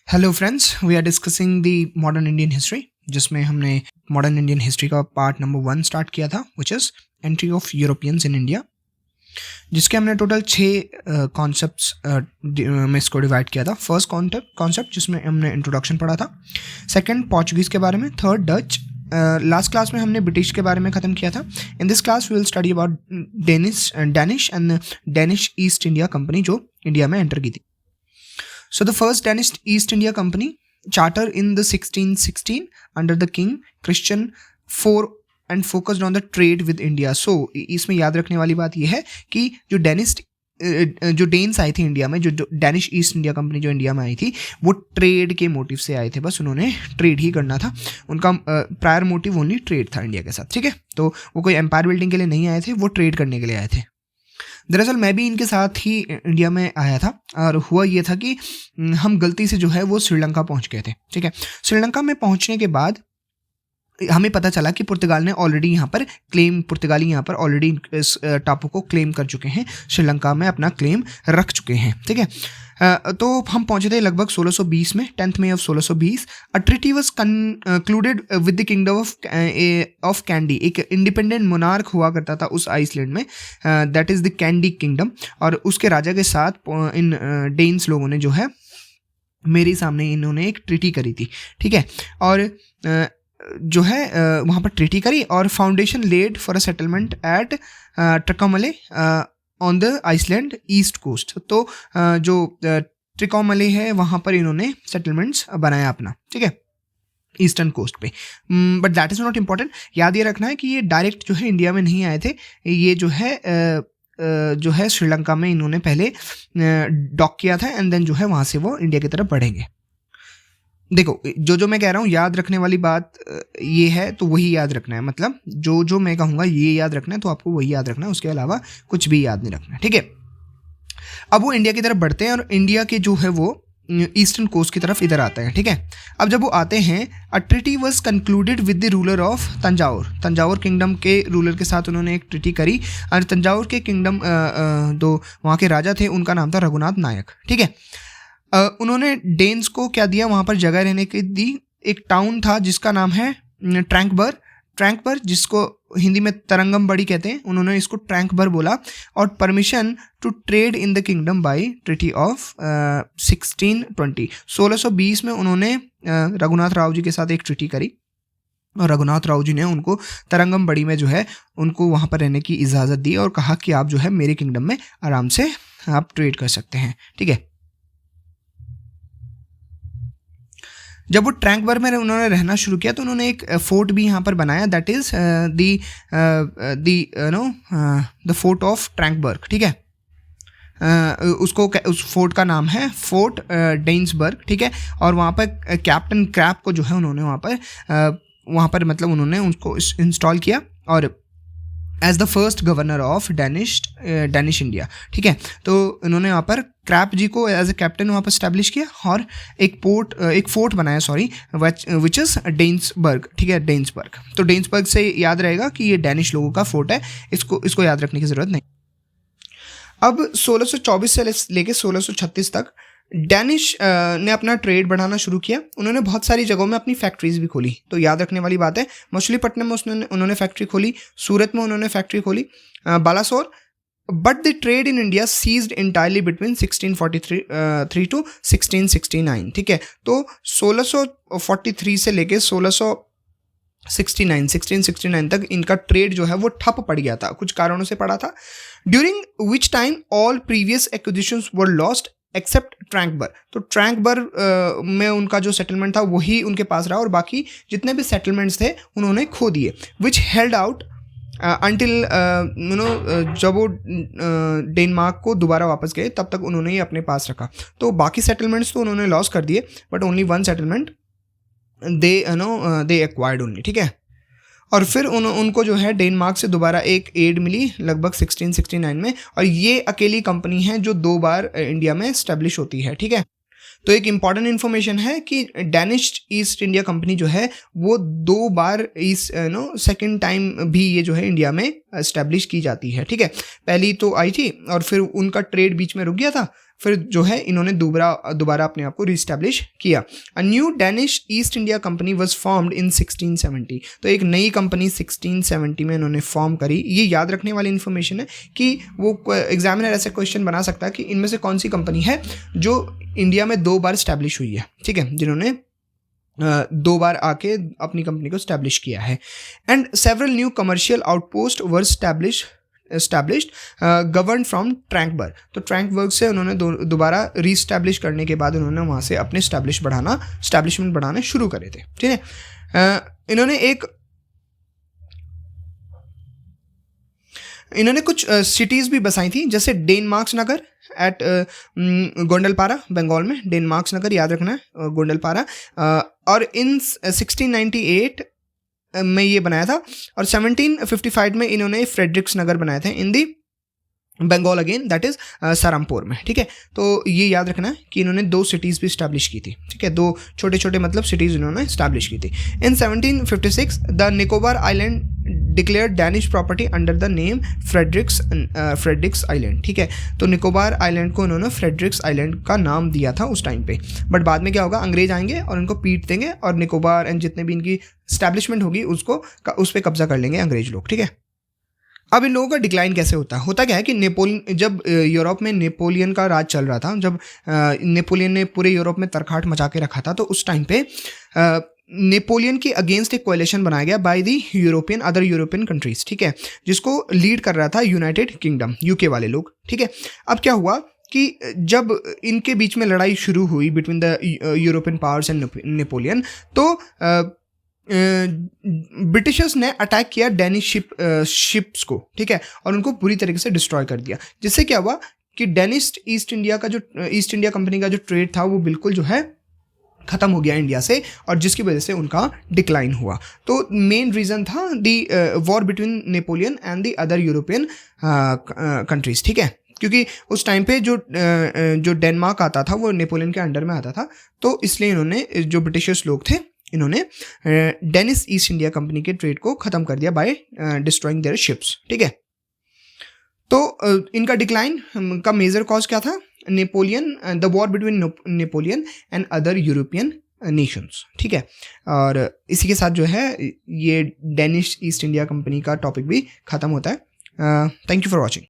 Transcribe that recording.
Hello friends, we are discussing the modern Indian history, जिसमें हमने modern Indian history का part number 1 start किया था, which is entry of Europeans in India, जिसके हमने total 6 concepts में इसको डिवाइड किया था। फर्स्ट कॉन्सेप्ट जिसमें हमने इंट्रोडक्शन पढ़ा था, सेकंड पोर्चुगीज़ के बारे में, थर्ड डच, लास्ट क्लास में हमने ब्रिटिश के बारे में ख़त्म किया था। In this class we will study about Danish and Danish East India company जो इंडिया में एंटर की थी। So the first Danish East India Company charter in the 1616 under the King Christian IV and focused on the trade with India. So इसमें याद रखने वाली बात यह है कि जो डेन्स आए थे इंडिया में, जो डैनिश ईस्ट इंडिया कंपनी जो इंडिया में आई थी, वो ट्रेड के मोटिव से आए थे। बस उन्होंने ट्रेड ही करना था, उनका प्रायर मोटिव ओनली ट्रेड था इंडिया के साथ। ठीक है, तो वो कोई एम्पायर बिल्डिंग के लिए नहीं आए थे, वो ट्रेड करने के लिए आए थे। दरअसल मैं भी इनके साथ ही इंडिया में आया था, और हुआ ये था कि हम गलती से जो है वो श्रीलंका पहुंच गए थे। ठीक है, श्रीलंका में पहुंचने के बाद हमें पता चला कि पुर्तगाली यहाँ पर ऑलरेडी इस टापू को क्लेम कर चुके हैं, श्रीलंका में अपना क्लेम रख चुके हैं। ठीक है, तो हम पहुंचे थे लगभग 1620 में, 10 मई 1620। A treaty was concluded with the kingdom of candy. एक इंडिपेंडेंट मोनार्क हुआ करता था उस आइसलैंड में, that is the candy kingdom, और उसके राजा के साथ इन डेन्स लोगों ने जो है मेरे सामने इन्होंने एक ट्रीटी करी थी। ठीक है, और जो है वहाँ पर ट्रीटी करी और foundation laid for a settlement at Trincomalee on the island east coast. तो जो ट्रिकोमले है वहाँ पर इन्होंने सेटलमेंट्स बनाया अपना। ठीक है, ईस्टर्न कोस्ट पे। But that is not important. याद ये रखना है कि ये डायरेक्ट जो है इंडिया में नहीं आए थे, ये जो है श्रीलंका में इन्होंने पहले डॉक किया था, एंड देन जो है वहाँ से वो इंडिया की तरफ बढ़ेंगे। देखो, जो मैं कह रहा हूँ याद रखने वाली बात ये है, तो वही याद रखना है। मतलब जो मैं कहूँगा ये याद रखना है, तो आपको वही याद रखना है, उसके अलावा कुछ भी याद नहीं रखना है। ठीक है, अब वो इंडिया की तरफ बढ़ते हैं और इंडिया के जो है वो ईस्टर्न कोस्ट की तरफ इधर आते हैं। ठीक है, अब जब वो आते हैं, a treaty was concluded with the ruler of Thanjavur kingdom के रूलर के साथ उन्होंने एक ट्रीटी करी, और तंजावुर के किंगडम दो वहाँ के राजा थे, उनका नाम था रघुनाथ नायक। ठीक है, उन्होंने डेन्स को क्या दिया, वहाँ पर जगह रहने की दी। एक टाउन था जिसका नाम है ट्रैंकबर, जिसको हिंदी में तरंगम बड़ी कहते हैं, उन्होंने इसको ट्रैंकबर बोला, और permission to trade in the kingdom by treaty of 1620 में उन्होंने रघुनाथ राव जी के साथ एक ट्रीटी करी, और रघुनाथ राव जी ने उनको तरंगम बड़ी में जो है उनको वहाँ पर रहने की इजाज़त दी और कहा कि आप जो है मेरे किंगडम में आराम से आप ट्रेड कर सकते हैं। ठीक है, जब वो ट्रैंकबर में उन्होंने रहना शुरू किया तो उन्होंने एक फोर्ट भी यहाँ पर बनाया, that is the fort of Tranquebar. ठीक है, उस फोर्ट का नाम है फोर्ट डेन्सबर्ग। ठीक है, और वहाँ पर कैप्टन क्रैप को जो है उन्होंने वहाँ पर मतलब उन्होंने उसको इंस्टॉल किया, और as the first governor of Danish India. ठीक है, तो इन्होंने वहाँ पर क्रैप जी को एज ए कैप्टन वहाँ पर स्टैब्लिश किया, और एक फोर्ट बनाया, विच इज़ डेन्सबर्ग। ठीक है, डेन्सबर्ग, तो डेन्सबर्ग से याद रहेगा कि ये डैनिश लोगों का फोर्ट है, इसको याद रखने की ज़रूरत नहीं। अब 1624 से लेके 1636 तक डैनिश ने अपना ट्रेड बढ़ाना शुरू किया। उन्होंने बहुत सारी जगहों में अपनी फैक्ट्रीज भी खोली। तो याद रखने वाली बात है, मछलीपट्टनम में उन्होंने फैक्ट्री खोली, सूरत में उन्होंने फैक्ट्री खोली, Balasore. But the trade in India ceased entirely between 1643 to 1669। ठीक है, तो 1643 से लेके 1669 तक इनका ट्रेड जो है वो ठप पड़ गया था, कुछ कारणों से पड़ा था। During which time all previous acquisitions were lost except Tranquebar. तो ट्रैंकबर में उनका जो सेटलमेंट था वही उनके पास रहा, और बाकी जितने भी सेटलमेंट्स थे उन्होंने खो दिए, विच हेल्ड आउट अंटिल जब वो डेनमार्क को दोबारा वापस गए तब तक उन्होंने ही अपने पास रखा। तो बाकी सेटलमेंट्स तो उन्होंने लॉस कर दिए, but only one settlement they acquired only. ठीक है, और फिर उनको जो है डेनमार्क से दोबारा एक एड मिली लगभग 1669 में, और ये अकेली कंपनी है जो 2 बार इंडिया में स्टैब्लिश होती है। ठीक है, तो एक इम्पॉर्टेंट इन्फॉर्मेशन है कि डैनिश ईस्ट इंडिया कंपनी जो है वो 2 बार सेकेंड टाइम भी ये जो है इंडिया में इस्टेब्लिश की जाती है। ठीक है, पहली तो आई थी और फिर उनका ट्रेड बीच में रुक गया था, फिर जो है इन्होंने दोबारा अपने आप को रीस्टैब्लिश किया। A new Danish east India company was formed in 1670। तो एक नई कंपनी 1670 में इन्होंने फॉर्म करी। ये याद रखने वाली इन्फॉर्मेशन है कि वो एग्जामिनर ऐसे क्वेश्चन बना सकता है कि इनमें से कौन सी कंपनी है जो इंडिया में 2 बार स्टैब्लिश हुई है, ठीक है, जिन्होंने 2 बार आके अपनी कंपनी को स्टैब्लिश किया है। And several new commercial outpost were established govern from Tranquebar. तो ट्रैंकबर्ग से उन्होंने दोबारा रीस्टैब्लिश करने के बाद उन्होंने वहाँ से अपने स्टैब्लिशमेंट बढ़ाने शुरू करे थे, ठीक है। इन्होंने कुछ सिटीज़ भी बसाई थी, जैसे डेनमार्क्स नगर एट गोंडलपारा, बंगाल में डेनमार्क्स नगर, याद रखना है, गोंडलपारा। और इन 1698 में ये बनाया था, और 1755 में इन्होंने फ्रेडरिक्स नगर बनाए थे इन दी बंगाल अगेन, दैट इज सरामपुर में, ठीक है। तो ये याद रखना है कि इन्होंने 2 सिटीज़ भी स्टैब्लिश की थी, ठीक है, 2 छोटे छोटे मतलब सिटीज़ इन्होंने स्टैब्लिश की थी। इन 1756 the Nicobar island declare Danish property under the name Fredericks island, ठीक है। तो निकोबार आइलैंड को उन्होंने फ्रेडरिक्स आइलैंड का नाम दिया था उस टाइम पे, बट बाद में क्या होगा, अंग्रेज आएंगे और इनको पीट देंगे और निकोबार एंड जितने भी इनकी स्टैब्लिशमेंट होगी उस पर कब्जा कर लेंगे अंग्रेज लोग, ठीक है। अब इन लोगों का डिक्लाइन कैसे होता क्या है कि जब यूरोप में नेपोलियन का राज चल रहा था, जब नेपोलियन ने पूरे यूरोप में तरखाट मचा के रखा था, तो उस टाइम पे नेपोलियन के अगेंस्ट एक कोएलिशन बनाया गया by the other European countries, ठीक है, जिसको लीड कर रहा था यूनाइटेड किंगडम, यूके वाले लोग, ठीक है। अब क्या हुआ कि जब इनके बीच में लड़ाई शुरू हुई between the European powers and Napoleon, तो ब्रिटिशर्स ने अटैक किया डेनिश शिप्स को, ठीक है, और उनको पूरी तरीके से डिस्ट्रॉय कर दिया, जिससे क्या हुआ कि डेनिश ईस्ट इंडिया कंपनी का जो ट्रेड था वो बिल्कुल जो है ख़त्म हो गया इंडिया से, और जिसकी वजह से उनका डिक्लाइन हुआ। तो मेन रीज़न था दी war between Napoleon and the other European countries, ठीक है, क्योंकि उस टाइम पे जो डेनमार्क आता था वो नेपोलियन के अंडर में आता था, तो इसलिए इन्होंने, जो ब्रिटिशर्स लोग थे, इन्होंने डेनिश ईस्ट इंडिया कंपनी के ट्रेड को ख़त्म कर दिया बाय डिस्ट्रॉइंग देयर शिप्स, ठीक है। तो इनका डिक्लाइन का मेजर कॉज क्या था, the war between Napoleon and other European Nations, ठीक है। और इसी के साथ जो है ये डेनिश ईस्ट इंडिया कंपनी का टॉपिक भी ख़त्म होता है। Thank you for watching.